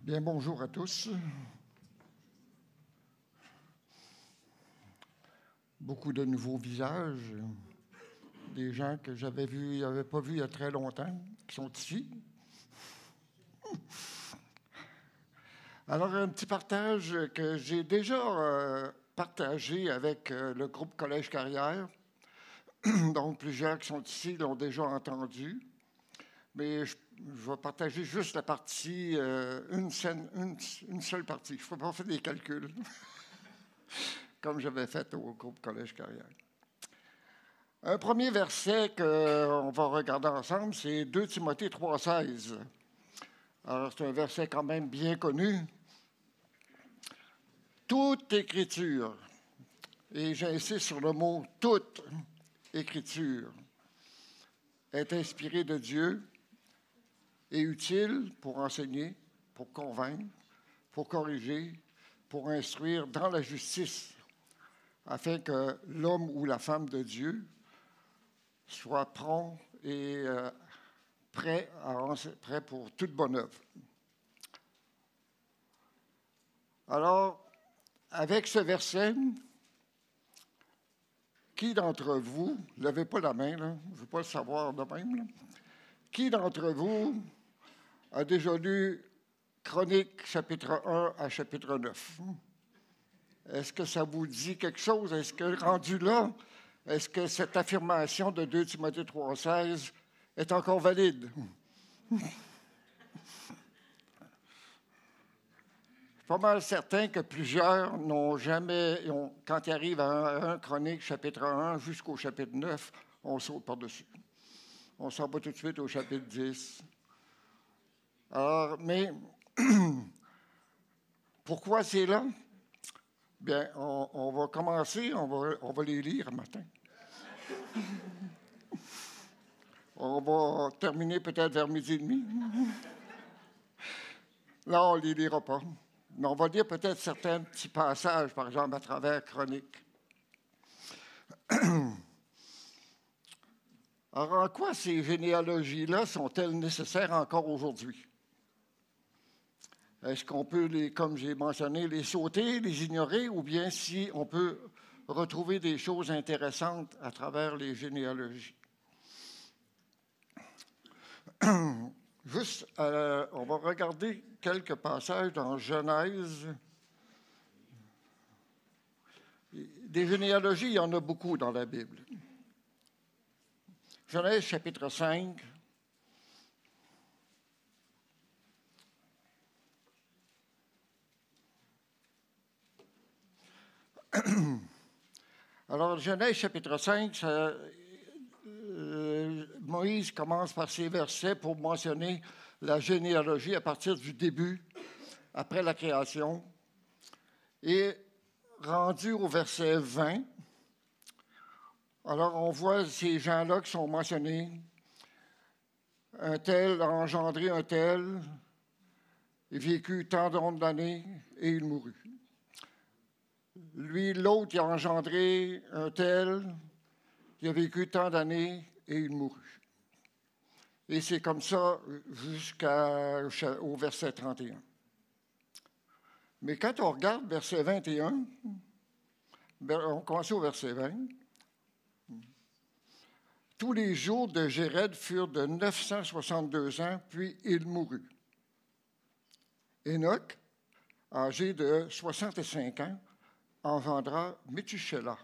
Bien, bonjour à tous. Beaucoup de nouveaux visages, des gens que j'avais pas vus il y a très longtemps, qui sont ici. Alors, un petit partage que j'ai déjà partagé avec le groupe Collège Carrière. Donc, plusieurs qui sont ici l'ont déjà entendu. Mais je vais partager juste la partie, une seule partie. Il ne faut pas faire des calculs, comme j'avais fait au groupe Collège Carrière. Un premier verset qu'on va regarder ensemble, c'est 2 Timothée 3,16. Alors, c'est un verset quand même bien connu. Toute écriture, et j'insiste sur le mot « toute écriture », est inspirée de Dieu et utile pour enseigner, pour convaincre, pour corriger, pour instruire dans la justice, afin que l'homme ou la femme de Dieu soit prompt et prêt pour toute bonne œuvre. Alors, avec ce verset, qui d'entre vous, ne levez pas la main, là, je ne veux pas le savoir de même, là, qui d'entre vous a déjà lu Chroniques, chapitre 1 à chapitre 9? Est-ce que ça vous dit quelque chose? Est-ce que, rendu là, est-ce que cette affirmation de 2 Timothée 3,16 est encore valide? Je suis pas mal certain que plusieurs n'ont jamais, quand ils arrivent à 1 Chronique, chapitre 1 jusqu'au chapitre 9, on saute par-dessus. On s'en va tout de suite au chapitre 10. Alors, mais pourquoi c'est là? Bien, on va commencer, on va les lire matin. On va terminer peut-être vers 12h30. Là, on ne les lira pas. Mais on va lire peut-être certains petits passages, par exemple, à travers Chroniques. Alors, en quoi ces généalogies-là sont-elles nécessaires encore aujourd'hui? Est-ce qu'on peut, comme j'ai mentionné, les sauter, les ignorer, ou bien si on peut retrouver des choses intéressantes à travers les généalogies? Juste, on va regarder quelques passages dans Genèse. Des généalogies, il y en a beaucoup dans la Bible. Genèse chapitre 5. Alors, Genèse chapitre 5, Moïse commence par ces versets pour mentionner la généalogie à partir du début, après la création. Et rendu au verset 20, alors on voit ces gens-là qui sont mentionnés. Un tel a engendré un tel, il vécut tant d'années d'années et il mourut. Lui, l'autre, il a engendré un tel, il a vécu tant d'années et il mourut. Et c'est comme ça jusqu'au verset 31. Mais quand on regarde verset 21, on commence au verset 20. Tous les jours de Jéred furent de 962 ans, puis il mourut. Enoch, âgé de 65 ans, engendra Méthusélah.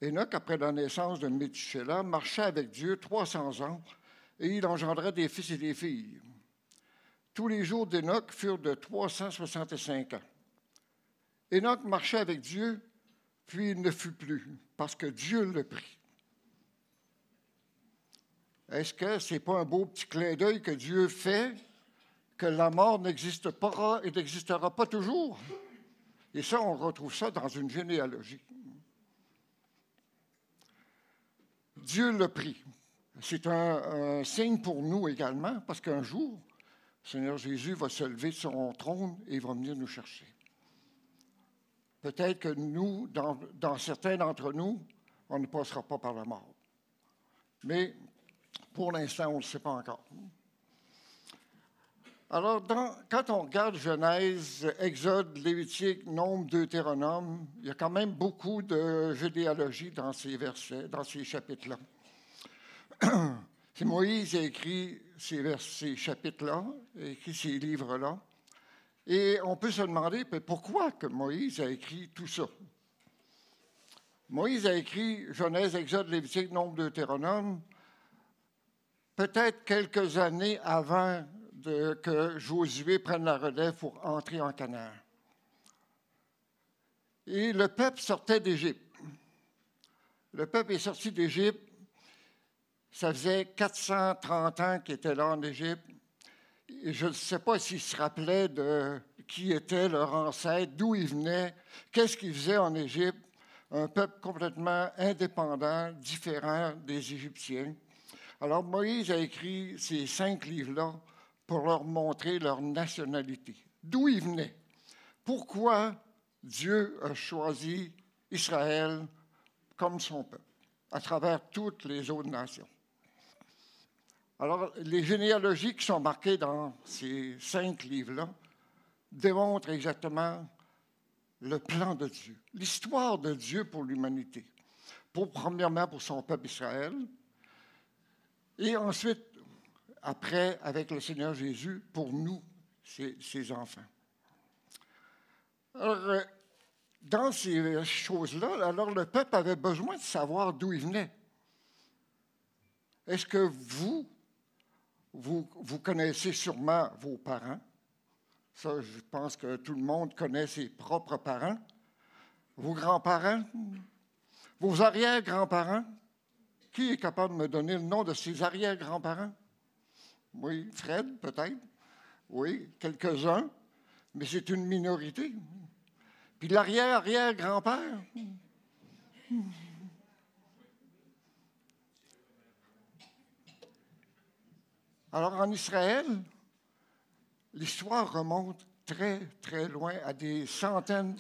Enoch, après la naissance de Méthusélah, marcha avec Dieu 300 ans, et il engendra des fils et des filles. Tous les jours d'Enoch furent de 365 ans. Enoch marcha avec Dieu, puis il ne fut plus, parce que Dieu le prit. Est-ce que ce n'est pas un beau petit clin d'œil que Dieu fait, que la mort n'existe pas et n'existera pas toujours? Et ça, on retrouve ça dans une généalogie. Dieu l'a pris. C'est un signe pour nous également, parce qu'un jour, le Seigneur Jésus va se lever de son trône et il va venir nous chercher. Peut-être que nous, dans certains d'entre nous, on ne passera pas par la mort. Mais pour l'instant, on ne le sait pas encore. Alors, quand on regarde Genèse, Exode, Lévitique, Nombre, Deutéronome, il y a quand même beaucoup de généalogie dans ces versets, dans ces chapitres-là. C'est Moïse qui a écrit ces chapitres-là, a écrit ces livres-là. Et on peut se demander pourquoi que Moïse a écrit tout ça. Moïse a écrit Genèse, Exode, Lévitique, Nombre, Deutéronome, peut-être quelques années avant que Josué prenne la relève pour entrer en Canaan. Et le peuple sortait d'Égypte. Le peuple est sorti d'Égypte. Ça faisait 430 ans qu'il était là en Égypte. Et je ne sais pas s'ils se rappelaient de qui était leur ancêtre, d'où ils venaient, qu'est-ce qu'ils faisaient en Égypte. Un peuple complètement indépendant, différent des Égyptiens. Alors Moïse a écrit ces 5 livres-là pour leur montrer leur nationalité, d'où ils venaient. Pourquoi Dieu a choisi Israël comme son peuple, à travers toutes les autres nations. Alors, les généalogies qui sont marquées dans ces 5 livres-là démontrent exactement le plan de Dieu, l'histoire de Dieu pour l'humanité. Premièrement, pour son peuple Israël, et ensuite, après, avec le Seigneur Jésus, pour nous, ses enfants. Alors, dans ces choses-là, alors le peuple avait besoin de savoir d'où il venait. Est-ce que vous connaissez sûrement vos parents? Ça, je pense que tout le monde connaît ses propres parents. Vos grands-parents? Vos arrière-grands-parents? Qui est capable de me donner le nom de ses arrière-grands-parents? Oui, Fred, peut-être. Oui, quelques-uns, mais c'est une minorité. Puis l'arrière-arrière-grand-père? Alors, en Israël, l'histoire remonte très, très loin, à des centaines,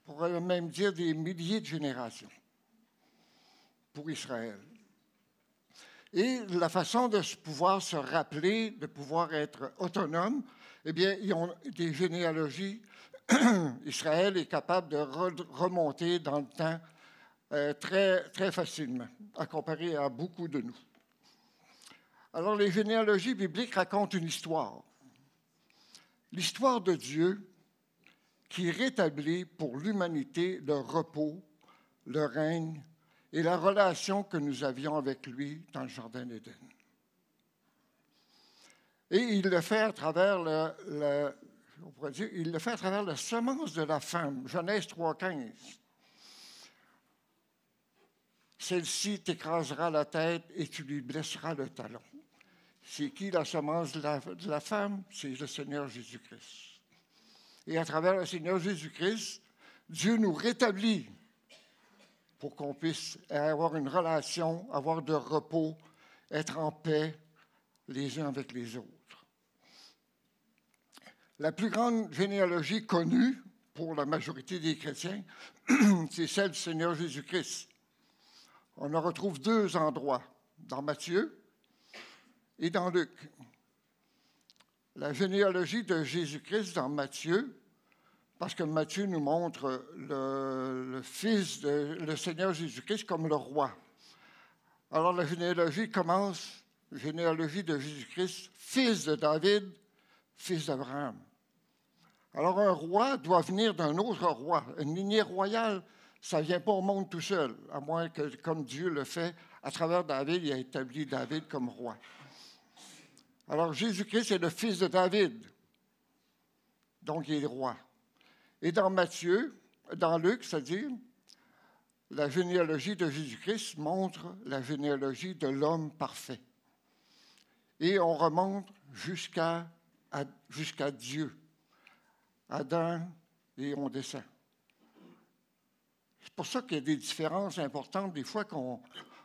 on pourrait même dire des milliers de générations pour Israël. Et la façon de pouvoir se rappeler, de pouvoir être autonome, eh bien, ils ont des généalogies. Israël est capable de remonter dans le temps très, très facilement, à comparer à beaucoup de nous. Alors, les généalogies bibliques racontent une histoire. L'histoire de Dieu qui rétablit pour l'humanité le repos, le règne et la relation que nous avions avec lui dans le Jardin d'Éden. Et il le fait à travers on pourrait dire, il le fait à travers la semence de la femme, Genèse 3,15. Celle-ci t'écrasera la tête et tu lui blesseras le talon. C'est qui la semence de la femme? C'est le Seigneur Jésus-Christ. Et à travers le Seigneur Jésus-Christ, Dieu nous rétablit pour qu'on puisse avoir une relation, avoir de repos, être en paix les uns avec les autres. La plus grande généalogie connue pour la majorité des chrétiens, c'est celle du Seigneur Jésus-Christ. On en retrouve 2 endroits, dans Matthieu et dans Luc. La généalogie de Jésus-Christ dans Matthieu, parce que Matthieu nous montre le Fils, le Seigneur Jésus-Christ comme le roi. Alors la généalogie commence, généalogie de Jésus-Christ, fils de David, fils d'Abraham. Alors un roi doit venir d'un autre roi. Une lignée royale, ça ne vient pas au monde tout seul, à moins que, comme Dieu le fait, à travers David, il a établi David comme roi. Alors Jésus-Christ est le fils de David, donc il est roi. Et dans Luc, c'est-à-dire, la généalogie de Jésus-Christ montre la généalogie de l'homme parfait. Et on remonte jusqu'à Dieu, Adam, et on descend. C'est pour ça qu'il y a des différences importantes, des fois qu'on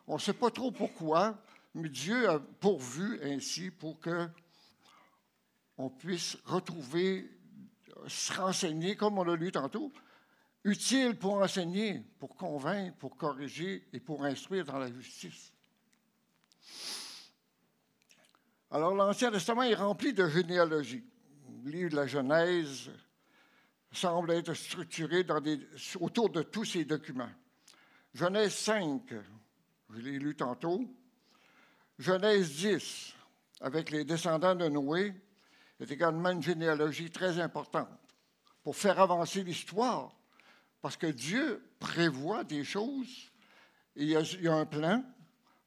ne sait pas trop pourquoi, mais Dieu a pourvu ainsi pour qu'on puisse retrouver, se renseigner, comme on l'a lu tantôt, utile pour enseigner, pour convaincre, pour corriger et pour instruire dans la justice. Alors, l'Ancien Testament est rempli de généalogies. livre de la Genèse semble être structuré autour de tous ces documents. Genèse 5, je l'ai lu tantôt. Genèse 10, avec les descendants de Noé, est également une généalogie très importante pour faire avancer l'histoire, parce que Dieu prévoit des choses, et il y a un plan.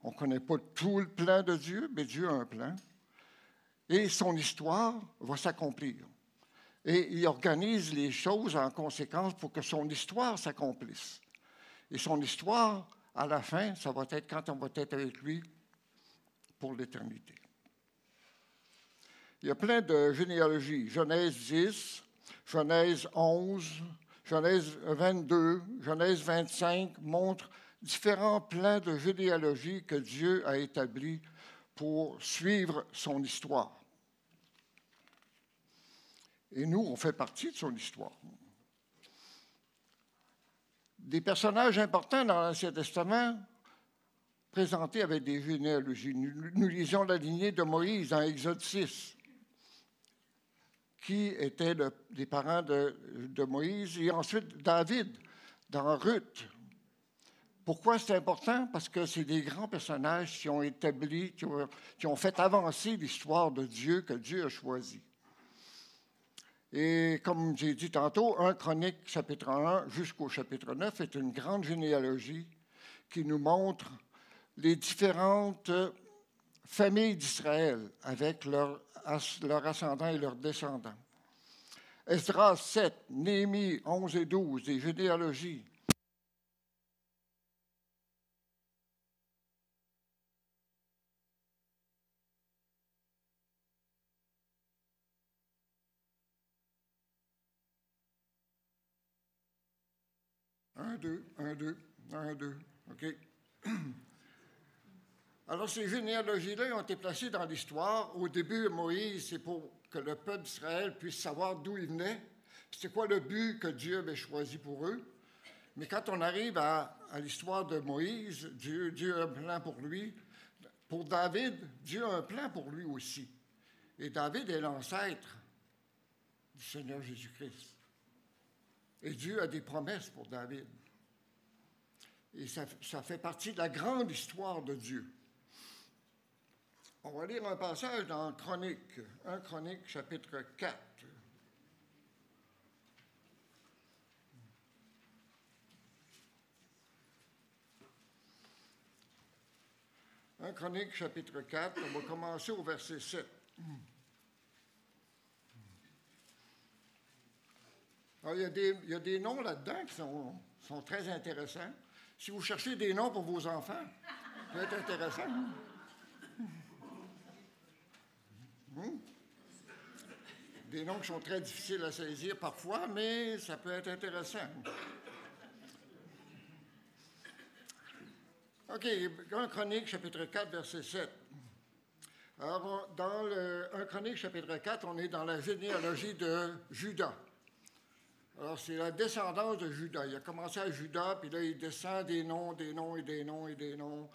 On ne connaît pas tout le plan de Dieu, mais Dieu a un plan. Et son histoire va s'accomplir. Et il organise les choses en conséquence pour que son histoire s'accomplisse. Et son histoire, à la fin, ça va être quand on va être avec lui pour l'éternité. Il y a plein de généalogies. Genèse 10, Genèse 11, Genèse 22, Genèse 25 montrent différents plans de généalogie que Dieu a établis pour suivre son histoire. Et nous, on fait partie de son histoire. Des personnages importants dans l'Ancien Testament présentés avec des généalogies. Nous lisons la lignée de Moïse dans Exode 6, qui étaient les parents de Moïse, et ensuite David dans Ruth. Pourquoi c'est important? Parce que c'est des grands personnages qui ont établi, qui ont fait avancer l'histoire de Dieu que Dieu a choisi. Et comme j'ai dit tantôt, 1 Chronique, chapitre 1 jusqu'au chapitre 9, est une grande généalogie qui nous montre les différentes familles d'Israël avec leurs ascendants et leurs descendants. Esdras 7, Néhémie 11 et 12, des généalogies. Un, deux, OK. Alors, ces généalogies-là ont été placées dans l'histoire. Au début, Moïse, c'est pour que le peuple d'Israël puisse savoir d'où il venait. C'est quoi le but que Dieu avait choisi pour eux. Mais quand on arrive à l'histoire de Moïse, Dieu a un plan pour lui. Pour David, Dieu a un plan pour lui aussi. Et David est l'ancêtre du Seigneur Jésus-Christ. Et Dieu a des promesses pour David. Et ça fait partie de la grande histoire de Dieu. On va lire un passage dans Chronique, 1 Chronique, chapitre 4. Un Chronique, chapitre 4, on va commencer au verset 7. Alors, il y a des noms là-dedans qui sont très intéressants. Si vous cherchez des noms pour vos enfants, ça peut être intéressant. Des noms qui sont très difficiles à saisir parfois, mais ça peut être intéressant. OK, 1 Chronique, chapitre 4, verset 7. Alors, dans 1 Chronique, chapitre 4, on est dans la généalogie de Juda. Alors, c'est la descendance de Juda. Il a commencé à Juda, puis là, il descend des noms, des noms et des noms et des noms.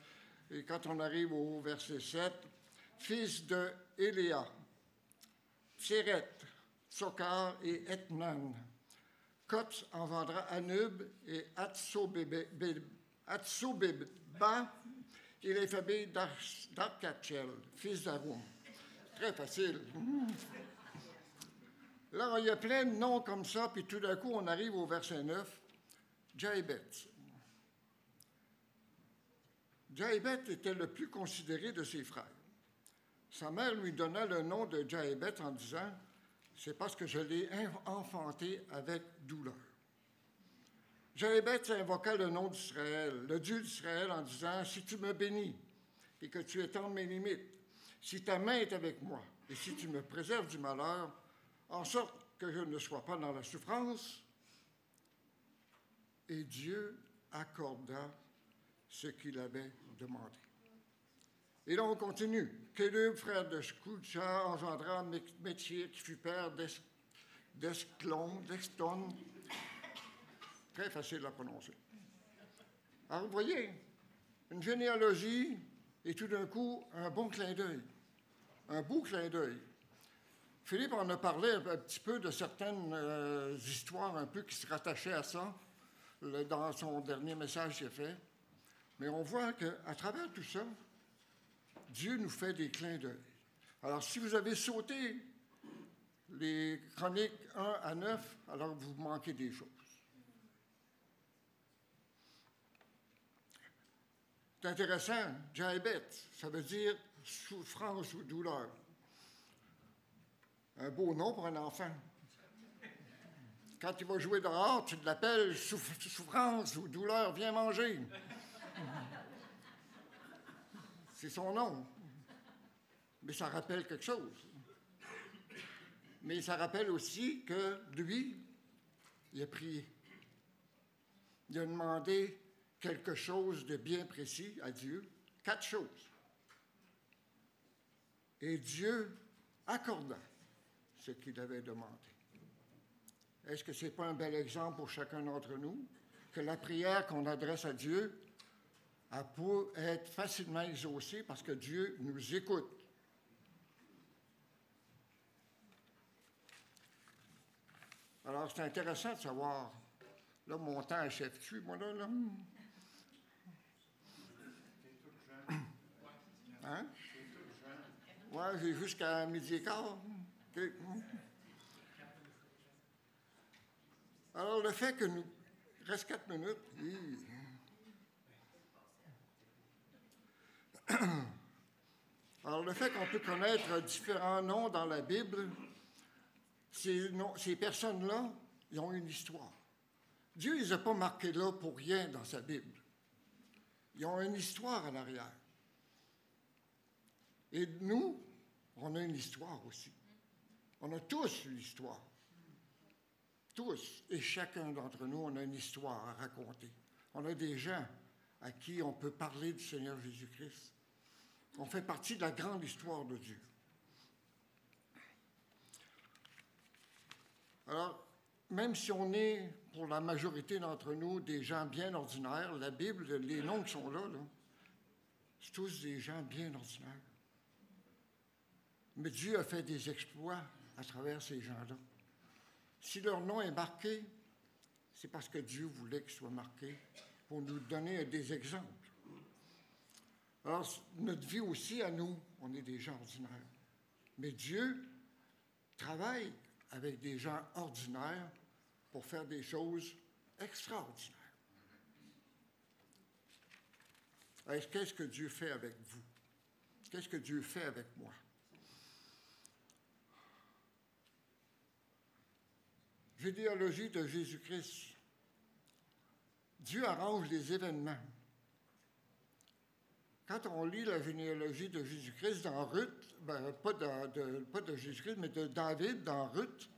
Et quand on arrive au verset 7, fils de Éléa, Tséret, Tsokar et Etnan. Kots engendra Anub et Atsobeba, et les familles d'Arkachel, fils d'Aroum. Très facile. Là, il y a plein de noms comme ça, puis tout d'un coup, on arrive au verset 9, Jaébet. Jaébet était le plus considéré de ses frères. Sa mère lui donna le nom de Jaébet en disant, c'est parce que je l'ai enfanté avec douleur. Jaébet invoqua le nom d'Israël, le Dieu d'Israël, en disant, si tu me bénis et que tu étendes mes limites, si ta main est avec moi et si tu me préserves du malheur, en sorte que je ne sois pas dans la souffrance. Et Dieu accorda ce qu'il avait demandé. Et là, on continue. Kélub, frère de Shkoucha, engendra Métier, qui fut père d'Esclon. Très facile à prononcer. Alors, vous voyez, une généalogie et tout d'un coup, un bon clin d'œil. Un beau clin d'œil. Philippe en a parlé un petit peu de certaines histoires un peu qui se rattachaient à ça dans son dernier message qu'il a fait. Mais on voit qu'à travers tout ça, Dieu nous fait des clins d'œil. Alors, si vous avez sauté les Chroniques 1 à 9, alors vous manquez des choses. C'est intéressant, diabète, ça veut dire souffrance ou douleur. Un beau nom pour un enfant. Quand il va jouer dehors, tu l'appelles souffrance ou douleur, viens manger. C'est son nom. Mais ça rappelle quelque chose. Mais ça rappelle aussi que lui, il a prié. Il a demandé quelque chose de bien précis à Dieu, 4 choses. Et Dieu accorda ce qu'il avait demandé. Est-ce que ce n'est pas un bel exemple pour chacun d'entre nous, que la prière qu'on adresse à Dieu peut être facilement exaucée parce que Dieu nous écoute. Alors, c'est intéressant de savoir, là, mon temps achève-tu, moi, là? Hein? Oui, j'ai jusqu'à midi et quart. Okay. Alors, le fait que nous... Il reste 4 minutes. Alors, le fait qu'on peut connaître différents noms dans la Bible, ces personnes-là, ils ont une histoire. Dieu ne les a pas marqués là pour rien dans sa Bible. Ils ont une histoire en arrière. Et nous, on a une histoire aussi. On a tous une histoire. Tous et chacun d'entre nous, on a une histoire à raconter. On a des gens à qui on peut parler du Seigneur Jésus-Christ. On fait partie de la grande histoire de Dieu. Alors, même si on est, pour la majorité d'entre nous, des gens bien ordinaires, la Bible, les noms qui sont là, c'est tous des gens bien ordinaires. Mais Dieu a fait des exploits à travers ces gens-là. Si leur nom est marqué, c'est parce que Dieu voulait qu'il soit marqué pour nous donner des exemples. Alors, notre vie aussi, à nous, on est des gens ordinaires. Mais Dieu travaille avec des gens ordinaires pour faire des choses extraordinaires. Alors, qu'est-ce que Dieu fait avec vous? Qu'est-ce que Dieu fait avec moi? Généalogie de Jésus-Christ. Dieu arrange les événements. Quand on lit la généalogie de Jésus-Christ dans Ruth, pas de Jésus-Christ, mais de David dans Ruth,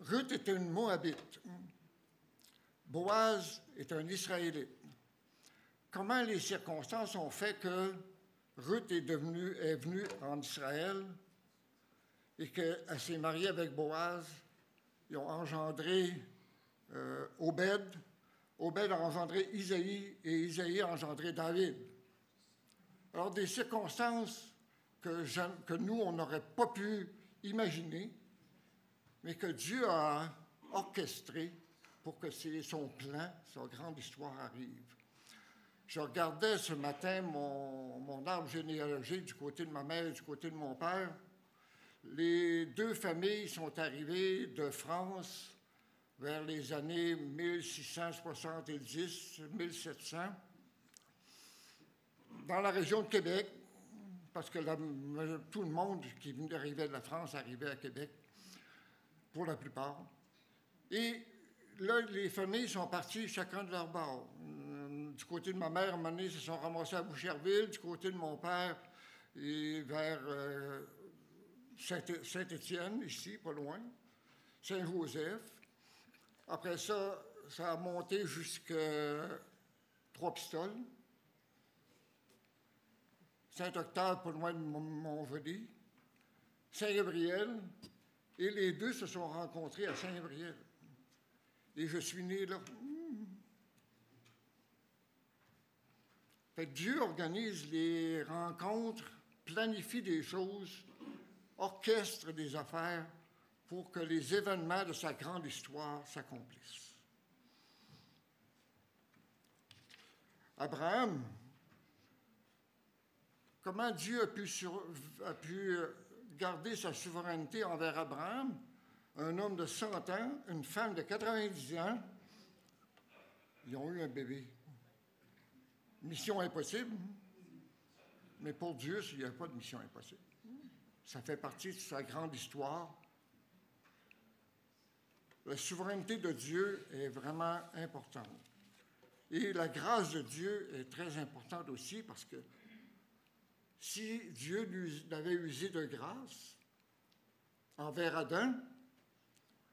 Ruth est une Moabite. Boaz est un Israélite. Comment les circonstances ont fait que Ruth est venue en Israël et qu'elle s'est mariée avec Boaz? Ils ont engendré Obed. Obed a engendré Isaïe et Isaïe a engendré David. Alors, des circonstances que nous, on n'aurait pas pu imaginer, mais que Dieu a orchestrées pour que son plan, sa grande histoire arrive. Je regardais ce matin mon arbre généalogique du côté de ma mère et du côté de mon père. Les 2 familles sont arrivées de France vers les années 1670-1700, dans la région de Québec, parce que tout le monde qui arrivait de la France arrivait à Québec, pour la plupart. Et là, les familles sont parties chacun de leur bord. Du côté de ma mère, à un moment donné, ils se sont ramassés à Boucherville, du côté de mon père, et vers Saint-Étienne, ici, pas loin, Saint-Joseph. Après ça, ça a monté jusqu'à Trois-Pistoles, Saint-Octave, pas loin de Montjoly, Saint-Gabriel, et les 2 se sont rencontrés à Saint-Gabriel. Et je suis né là. Fait que Dieu organise les rencontres, planifie des choses orchestre des affaires pour que les événements de sa grande histoire s'accomplissent. Abraham, comment Dieu a pu garder sa souveraineté envers Abraham, un homme de 100 ans, une femme de 90 ans, ils ont eu un bébé. Mission impossible, mais pour Dieu, il n'y a pas de mission impossible. Ça fait partie de sa grande histoire. La souveraineté de Dieu est vraiment importante. Et la grâce de Dieu est très importante aussi parce que si Dieu n'avait usé de grâce envers Adam,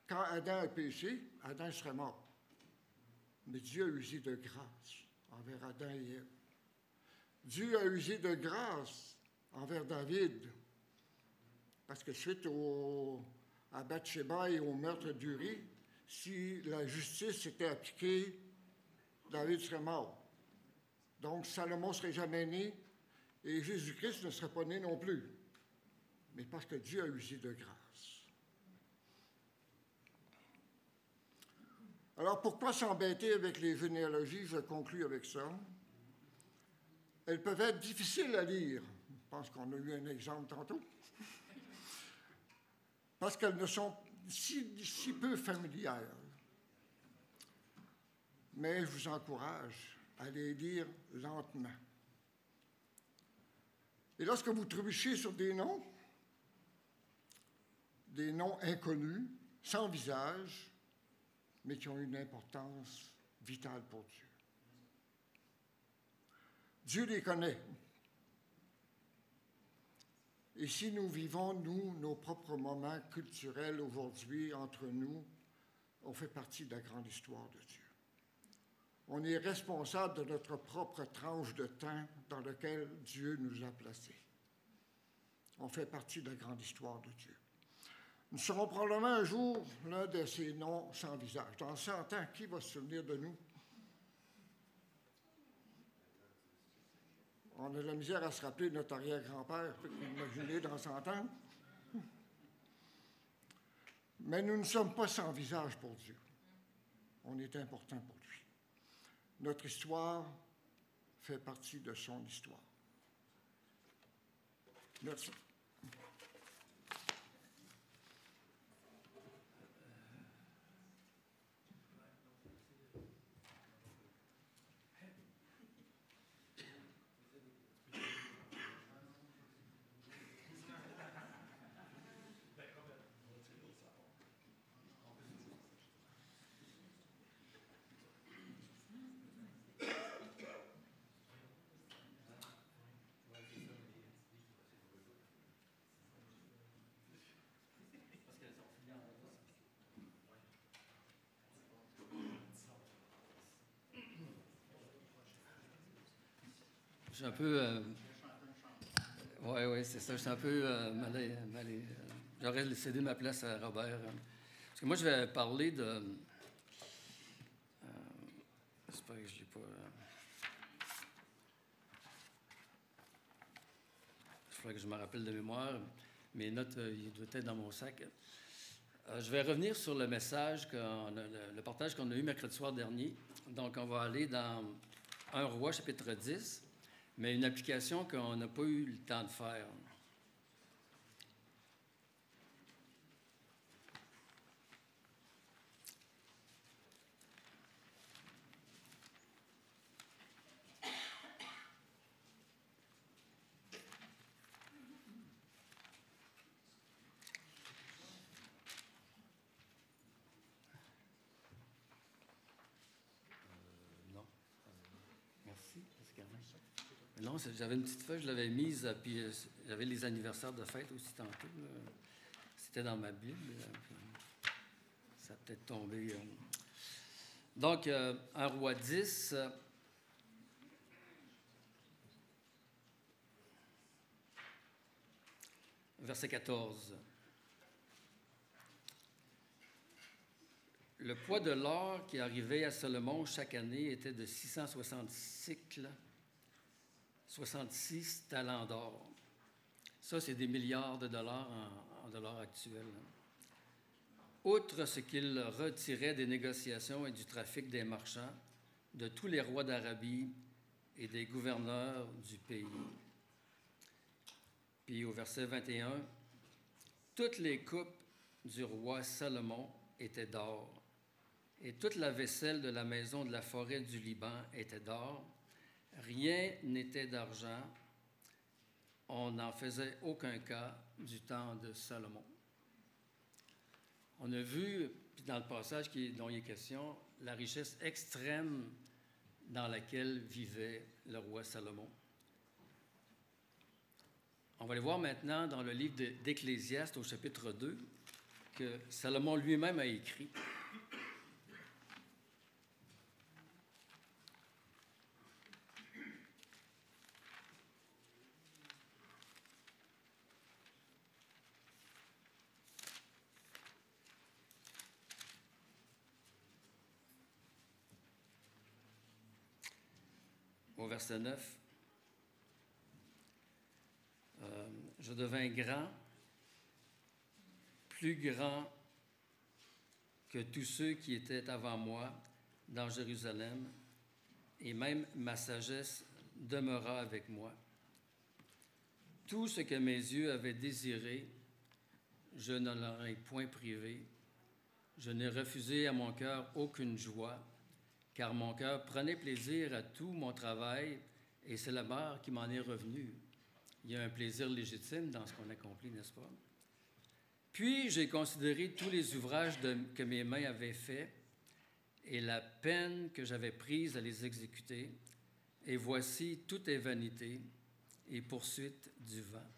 quand Adam a péché, Adam serait mort. Mais Dieu a usé de grâce envers Adam et Ève. Dieu a usé de grâce envers David, parce que suite à Bathsheba et au meurtre d'Uri, si la justice était appliquée, David serait mort. Donc Salomon ne serait jamais né et Jésus-Christ ne serait pas né non plus. Mais parce que Dieu a usé de grâce. Alors pourquoi s'embêter avec les généalogies? Je conclus avec ça. Elles peuvent être difficiles à lire. Je pense qu'on a eu un exemple tantôt. Parce qu'elles ne sont si peu familières. Mais je vous encourage à les lire lentement. Et lorsque vous trébuchez sur des noms inconnus, sans visage, mais qui ont une importance vitale pour Dieu. Dieu les connaît. Et si nous vivons, nous, nos propres moments culturels aujourd'hui entre nous, on fait partie de la grande histoire de Dieu. On est responsable de notre propre tranche de temps dans laquelle Dieu nous a placés. On fait partie de la grande histoire de Dieu. Nous serons probablement un jour l'un de ces noms sans visage. Dans 100 ans, qui va se souvenir de nous? On a de la misère à se rappeler de notre arrière-grand-père. Imaginez dans 100 ans. Mais nous ne sommes pas sans visage pour Dieu. On est important pour lui. Notre histoire fait partie de son histoire. Merci. Je suis un peu... Oui, c'est ça. Je suis un peu j'aurais cédé ma place à Robert. Parce que moi, je vais parler de... j'espère que je n'ai pas... il faudrait que je me rappelle de mémoire. Mes notes, il doit être dans mon sac. Je vais revenir sur le message, le partage qu'on a eu mercredi soir dernier. Donc, on va aller dans 1 Roi, chapitre 10. Mais une application qu'on n'a pas eu le temps de faire. Non. Merci, Pascal. Non, j'avais une petite feuille, je l'avais mise, puis j'avais les anniversaires de fête aussi tantôt. C'était dans ma Bible. Ça a peut-être tombé. Donc, 1 Roi 10. Verset 14. Le poids de l'or qui arrivait à Salomon chaque année était de 660 cycles, 66 talents d'or. Ça, c'est des milliards de dollars en dollars actuels. Outre ce qu'il retirait des négociations et du trafic des marchands, de tous les rois d'Arabie et des gouverneurs du pays. Puis au verset 21, toutes les coupes du roi Salomon étaient d'or, et toute la vaisselle de la maison de la forêt du Liban était d'or. Rien n'était d'argent. On n'en faisait aucun cas du temps de Salomon. On a vu, puis dans le passage dont il est question, la richesse extrême dans laquelle vivait le roi Salomon. On va aller voir maintenant dans le livre d'Ecclésiaste au chapitre 2 que Salomon lui-même a écrit. Au verset 9, je devins grand, plus grand que tous ceux qui étaient avant moi dans Jérusalem, et même ma sagesse demeura avec moi. Tout ce que mes yeux avaient désiré, je ne leur ai point privé. Je n'ai refusé à mon cœur aucune joie, car mon cœur prenait plaisir à tout mon travail, et c'est la mort qui m'en est revenue. Il y a un plaisir légitime dans ce qu'on accomplit, n'est-ce pas? Puis j'ai considéré tous les ouvrages que mes mains avaient faits, et la peine que j'avais prise à les exécuter, et voici, tout est vanité et poursuite du vent.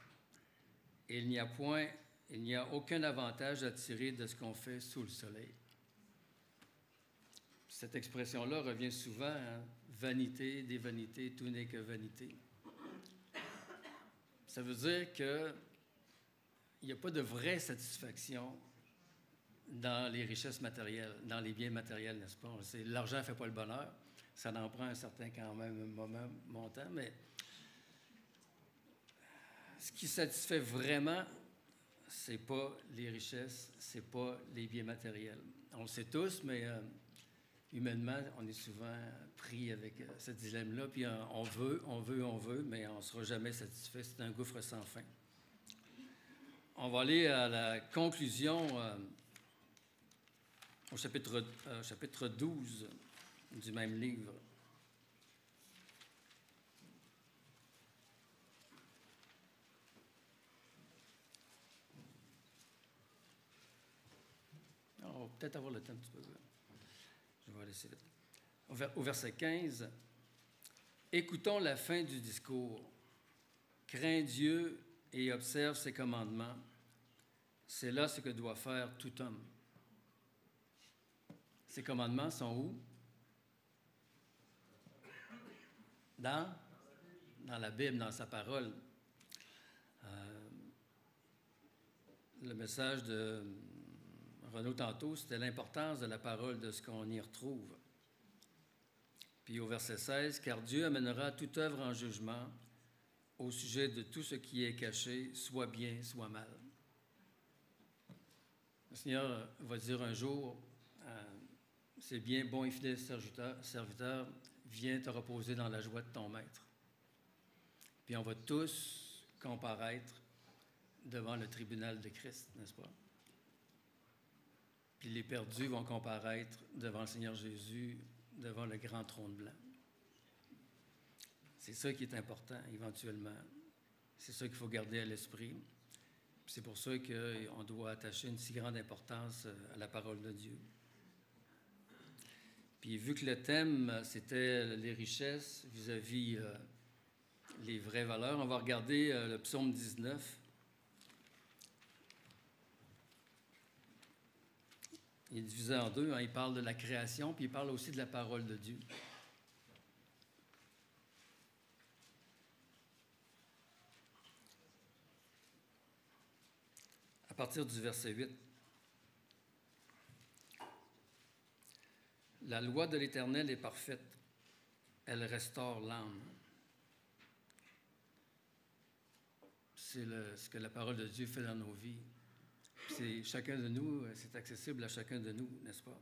Et il n'y a aucun avantage à tirer de ce qu'on fait sous le soleil. Cette expression-là revient souvent, hein? Vanité, des vanités, tout n'est que vanité. Ça veut dire qu'il n'y a pas de vraie satisfaction dans les richesses matérielles, dans les biens matériels, n'est-ce pas? L'argent ne fait pas le bonheur. Ça en prend un certain quand même montant, mais ce qui satisfait vraiment, ce n'est pas les richesses, ce n'est pas les biens matériels. On le sait tous, mais humainement, on est souvent pris avec ce dilemme-là, puis on veut, mais on ne sera jamais satisfait. C'est un gouffre sans fin. On va aller à la conclusion au chapitre 12 du même livre. On va peut-être avoir le temps un petit peu. Je vais laisser vite. Au verset 15, « Écoutons la fin du discours. Crains Dieu et observe ses commandements. C'est là ce que doit faire tout homme. » Ces commandements sont où? Dans la Bible, dans sa parole. Le message de Renaud tantôt, c'était l'importance de la parole, de ce qu'on y retrouve. Puis au verset 16, « Car Dieu amènera toute œuvre en jugement au sujet de tout ce qui est caché, soit bien, soit mal. » Le Seigneur va dire un jour, c'est bien, bon et fidèle serviteur, viens te reposer dans la joie de ton maître. Puis on va tous comparaître devant le tribunal de Christ, n'est-ce pas? Puis les perdus vont comparaître devant le Seigneur Jésus, devant le grand trône blanc. C'est ça qui est important, éventuellement. C'est ça qu'il faut garder à l'esprit. C'est pour ça qu'on doit attacher une si grande importance à la parole de Dieu. Puis vu que le thème, c'était les richesses vis-à-vis les vraies valeurs, on va regarder le psaume 19. Il est divisé en deux. Hein. Il parle de la création, puis il parle aussi de la parole de Dieu. À partir du verset 8. « La loi de l'Éternel est parfaite, elle restaure l'âme. » c'est ce que la parole de Dieu fait dans nos vies. C'est chacun de nous, c'est accessible à chacun de nous, n'est-ce pas?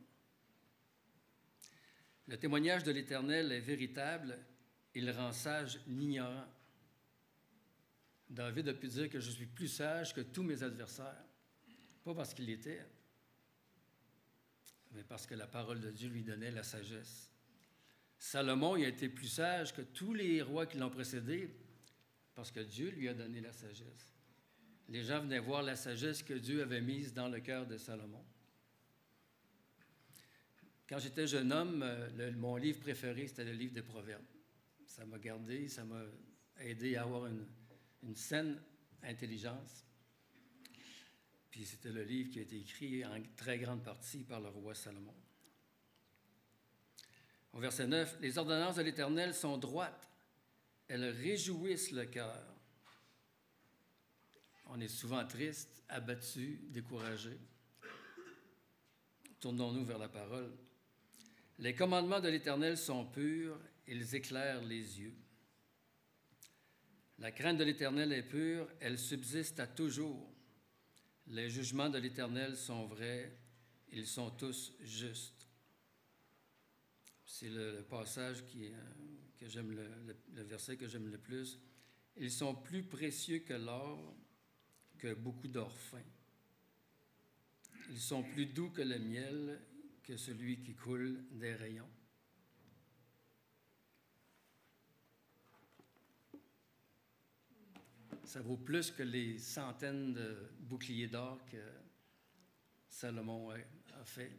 Le témoignage de l'Éternel est véritable, il rend sage l'ignorant. David a pu dire que je suis plus sage que tous mes adversaires, pas parce qu'il l'était, mais parce que la parole de Dieu lui donnait la sagesse. Salomon, il a été plus sage que tous les rois qui l'ont précédé, parce que Dieu lui a donné la sagesse. Les gens venaient voir la sagesse que Dieu avait mise dans le cœur de Salomon. Quand j'étais jeune homme, mon livre préféré, c'était le livre des Proverbes. Ça m'a gardé, ça m'a aidé à avoir une saine intelligence. Puis c'était le livre qui a été écrit en très grande partie par le roi Salomon. Au verset 9, « Les ordonnances de l'Éternel sont droites, elles réjouissent le cœur. » On est souvent triste, abattu, découragé. Tournons-nous vers la parole. « Les commandements de l'Éternel sont purs, ils éclairent les yeux. » La crainte de l'Éternel est pure, elle subsiste à toujours. Les jugements de l'Éternel sont vrais, ils sont tous justes. C'est le passage que j'aime, le verset que j'aime le plus. Ils sont plus précieux que l'or, que beaucoup d'or fin. Ils sont plus doux que le miel, que celui qui coule des rayons. Ça vaut plus que les centaines de boucliers d'or que Salomon a fait.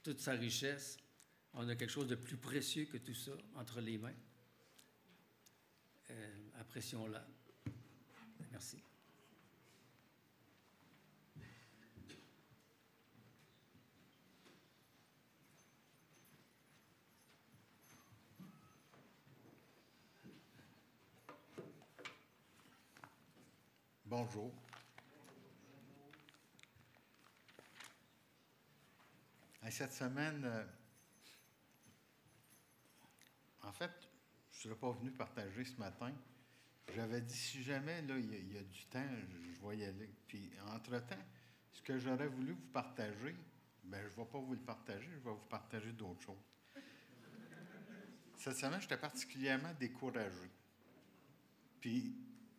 Toute sa richesse, on a quelque chose de plus précieux que tout ça entre les mains. Apprécions-la. Merci. Bonjour. Cette semaine, en fait, je ne serais pas venu partager ce matin. J'avais dit, si jamais là, il y a du temps, je vais y aller. Puis, entre-temps, ce que j'aurais voulu vous partager, bien, je ne vais pas vous le partager, je vais vous partager d'autres choses. Cette semaine, j'étais particulièrement découragé. Puis,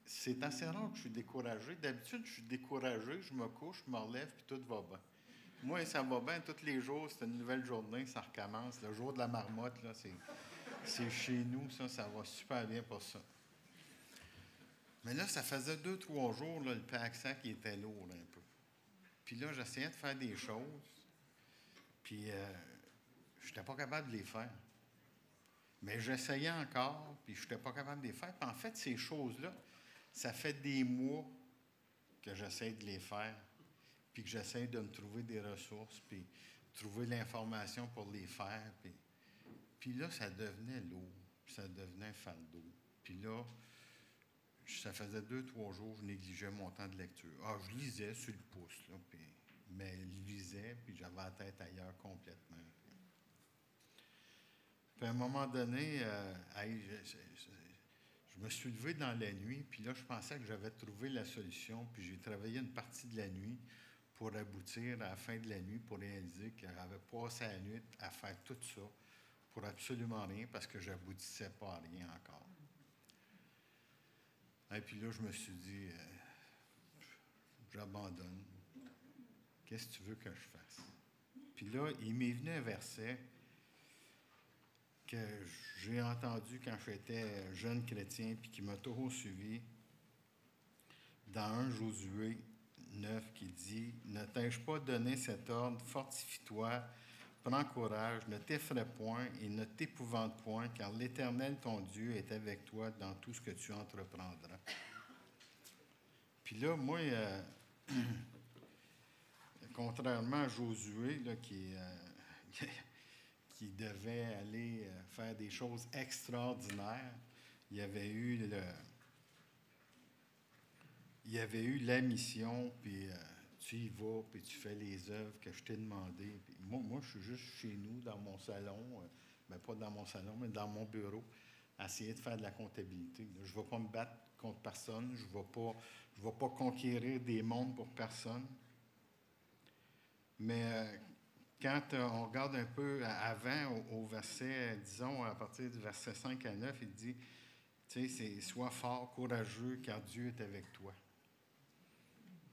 c'est assez rare que je suis découragé. D'habitude, je suis découragé, je me couche, je me relève, puis tout va bien. Moi, ça va bien. Tous les jours, c'est une nouvelle journée, ça recommence. Le jour de la marmotte, là, c'est chez nous, ça va super bien pour ça. Mais là, ça faisait 2-3 jours, là, le pack-sac était lourd un peu. Puis là, j'essayais de faire des choses, puis je n'étais pas capable de les faire. Mais j'essayais encore, puis je n'étais pas capable de les faire. Puis en fait, ces choses-là, ça fait des mois que j'essaie de les faire, puis que j'essaie de me trouver des ressources, puis trouver l'information pour les faire. Puis là, ça devenait lourd, ça devenait un fardeau. Puis là, ça faisait 2-3 jours que je négligeais mon temps de lecture. Je lisais sur le pouce, là, mais je lisais, puis j'avais la tête ailleurs complètement. Puis à un moment donné, je me suis levé dans la nuit, puis là, je pensais que j'avais trouvé la solution, puis j'ai travaillé une partie de la nuit pour aboutir à la fin de la nuit, pour réaliser que j'avais passé la nuit à faire tout ça pour absolument rien, parce que je n'aboutissais pas à rien encore. Et puis là, je me suis dit, j'abandonne. Qu'est-ce que tu veux que je fasse? Puis là, il m'est venu un verset que j'ai entendu quand j'étais jeune chrétien, puis qui m'a toujours suivi, dans 1 Josué 9, qui dit « Ne t'ai-je pas donné cet ordre, fortifie-toi, prends courage, ne t'effraie point et ne t'épouvante point, car l'Éternel, ton Dieu, est avec toi dans tout ce que tu entreprendras. » Puis là, moi, contrairement à Josué, là, qui devait aller faire des choses extraordinaires, il y avait eu la mission, puis tu y vas, puis tu fais les œuvres que je t'ai demandées. Moi, je suis juste chez nous, dans mon salon, pas dans mon salon, mais dans mon bureau, à essayer de faire de la comptabilité. Je ne vais pas me battre contre personne. Je ne vais pas conquérir des mondes pour personne. Mais quand on regarde un peu avant, au verset, disons, à partir du verset 5 à 9, il dit, tu sais, c'est « Sois fort, courageux, car Dieu est avec toi. »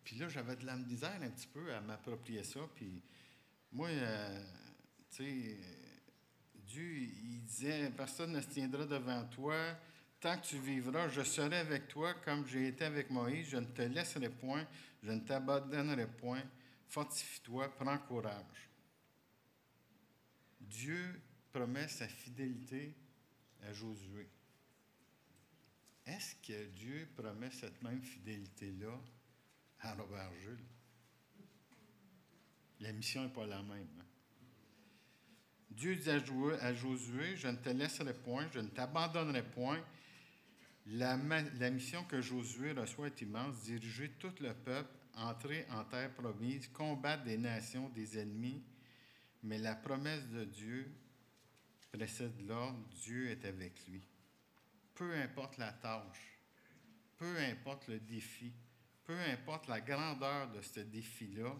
Puis là, j'avais de la misère un petit peu à m'approprier ça. Puis moi, tu sais, Dieu, il disait, personne ne se tiendra devant toi. Tant que tu vivras, je serai avec toi comme j'ai été avec Moïse. Je ne te laisserai point, je ne t'abandonnerai point. Fortifie-toi, prends courage. Dieu promet sa fidélité à Josué. Est-ce que Dieu promet cette même fidélité-là à Robert Jules? La mission n'est pas la même. Hein? Dieu dit à Josué, je ne te laisserai point, je ne t'abandonnerai point. La mission que Josué reçoit est immense, diriger tout le peuple, entrer en terre promise, combattre des nations, des ennemis. Mais la promesse de Dieu précède l'ordre, Dieu est avec lui. Peu importe la tâche, peu importe le défi, peu importe la grandeur de ce défi-là,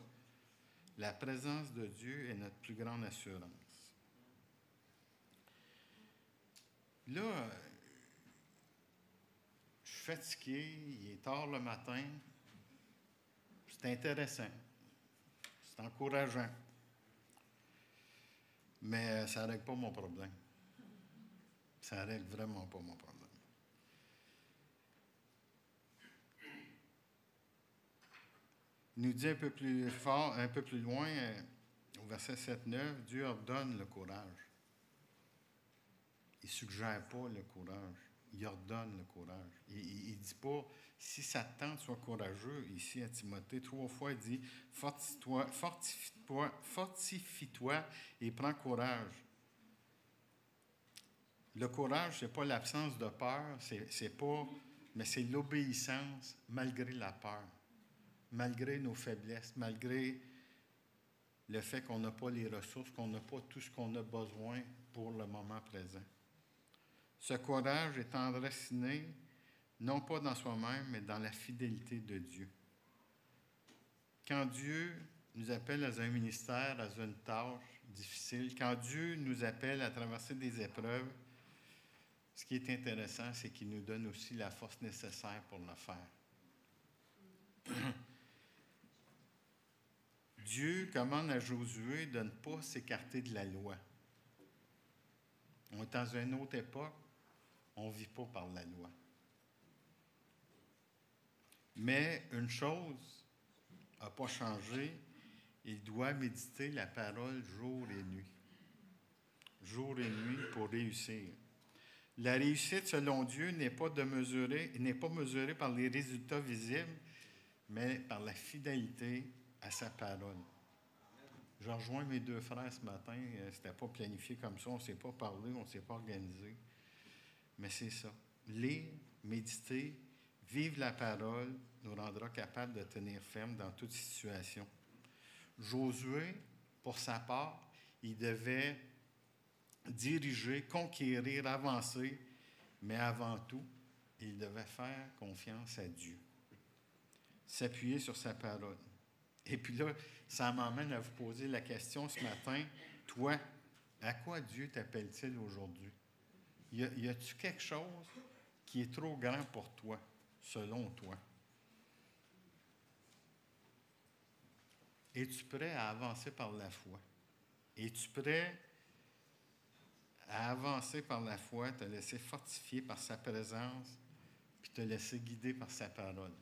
la présence de Dieu est notre plus grande assurance. Là, je suis fatigué, il est tard le matin. C'est intéressant, c'est encourageant, mais ça ne règle pas mon problème. Ça ne règle vraiment pas mon problème. Il nous dit un peu plus fort, un peu plus loin, au verset 7-9, Dieu ordonne le courage. Il ne suggère pas le courage. Il ordonne le courage. Il ne dit pas, si ça te tente, sois courageux. Ici, à Timothée, 3 fois, il dit, fortifie-toi et prends courage. Le courage, ce n'est pas l'absence de peur, mais c'est l'obéissance malgré la peur, malgré nos faiblesses, malgré le fait qu'on n'a pas les ressources, qu'on n'a pas tout ce qu'on a besoin pour le moment présent. Ce courage est enraciné, non pas dans soi-même, mais dans la fidélité de Dieu. Quand Dieu nous appelle à un ministère, à une tâche difficile, quand Dieu nous appelle à traverser des épreuves, ce qui est intéressant, c'est qu'il nous donne aussi la force nécessaire pour le faire. Dieu commande à Josué de ne pas s'écarter de la loi. On est dans une autre époque, on ne vit pas par la loi. Mais une chose n'a pas changé, il doit méditer la parole jour et nuit. Jour et nuit pour réussir. La réussite, selon Dieu, n'est pas mesurée par les résultats visibles, mais par la fidélité à sa parole. Je rejoins mes deux frères ce matin. Ce n'était pas planifié comme ça. On ne s'est pas parlé, on ne s'est pas organisé. Mais c'est ça. Lire, méditer, vivre la parole nous rendra capables de tenir ferme dans toute situation. Josué, pour sa part, il devait diriger, conquérir, avancer, mais avant tout, il devait faire confiance à Dieu, s'appuyer sur sa parole. Et puis là, ça m'emmène à vous poser la question ce matin, toi, à quoi Dieu t'appelle-t-il aujourd'hui? Y a-t-il quelque chose qui est trop grand pour toi, selon toi? Es-tu prêt à avancer par la foi? Es-tu prêt à avancer par la foi, te laisser fortifier par sa présence, puis te laisser guider par sa parole?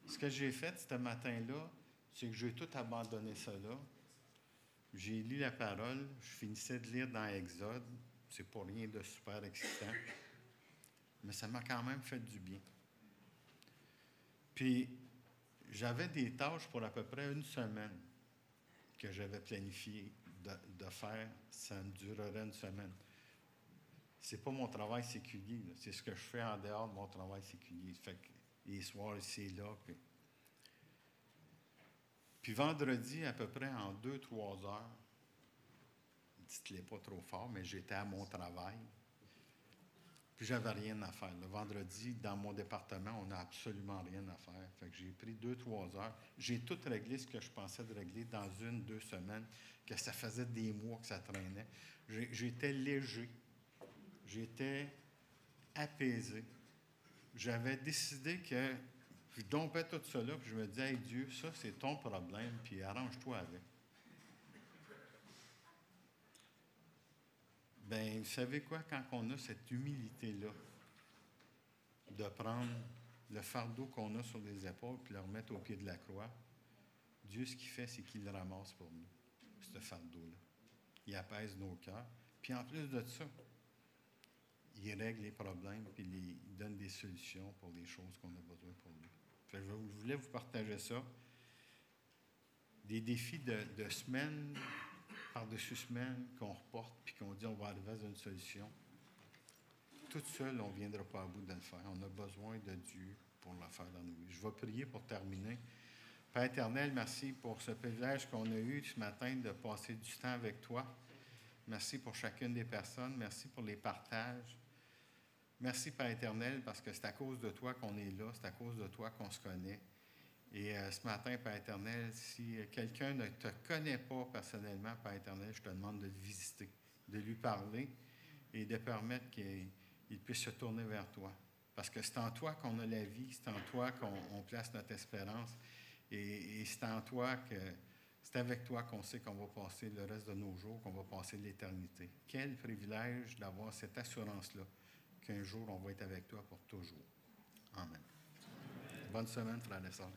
Ce que j'ai fait ce matin-là, c'est que j'ai tout abandonné cela. J'ai lu la parole, je finissais de lire dans Exode. C'est pas rien de super excitant, mais ça m'a quand même fait du bien. Puis, j'avais des tâches pour à peu près une semaine que j'avais planifié de faire. Ça me durerait une semaine. C'est pas mon travail séculier, là. C'est ce que je fais en dehors de mon travail séculier. Fait que les soirs, ici et là. Puis vendredi, à peu près en 2-3 heures, dites-les pas trop fort, mais j'étais à mon travail. Puis j'avais rien à faire. Le vendredi, dans mon département, on n'a absolument rien à faire. Fait que j'ai pris 2-3 heures. J'ai tout réglé ce que je pensais de régler dans 1-2 semaines, que ça faisait des mois que ça traînait. J'étais léger. J'étais apaisé. J'avais décidé que je dompais tout cela, puis je me disais, hey, Dieu, ça, c'est ton problème, puis arrange-toi avec. Bien, vous savez quoi, quand on a cette humilité-là, de prendre le fardeau qu'on a sur les épaules puis le remettre au pied de la croix, Dieu, ce qu'il fait, c'est qu'il le ramasse pour nous, ce fardeau-là. Il apaise nos cœurs. Puis en plus de ça, il règle les problèmes puis il donne des solutions pour les choses qu'on a besoin pour lui. Fait que je voulais vous partager ça. Des défis de semaine par-dessus semaine qu'on reporte puis qu'on dit on va arriver à une solution. Toute seule, on ne viendra pas à bout de le faire. On a besoin de Dieu pour le faire dans nos vies. Je vais prier pour terminer. Père éternel, merci pour ce privilège qu'on a eu ce matin de passer du temps avec toi. Merci pour chacune des personnes. Merci pour les partages. Merci, Père éternel, parce que c'est à cause de toi qu'on est là. C'est à cause de toi qu'on se connaît. Et ce matin, Père éternel, si quelqu'un ne te connaît pas personnellement, Père éternel, je te demande de le visiter, de lui parler et de permettre qu'il puisse se tourner vers toi. Parce que c'est en toi qu'on a la vie, c'est en toi qu'on place notre espérance et c'est en toi que c'est avec toi qu'on sait qu'on va passer le reste de nos jours, qu'on va passer l'éternité. Quel privilège d'avoir cette assurance-là qu'un jour on va être avec toi pour toujours. Amen. Bonne semaine, frères et sœurs.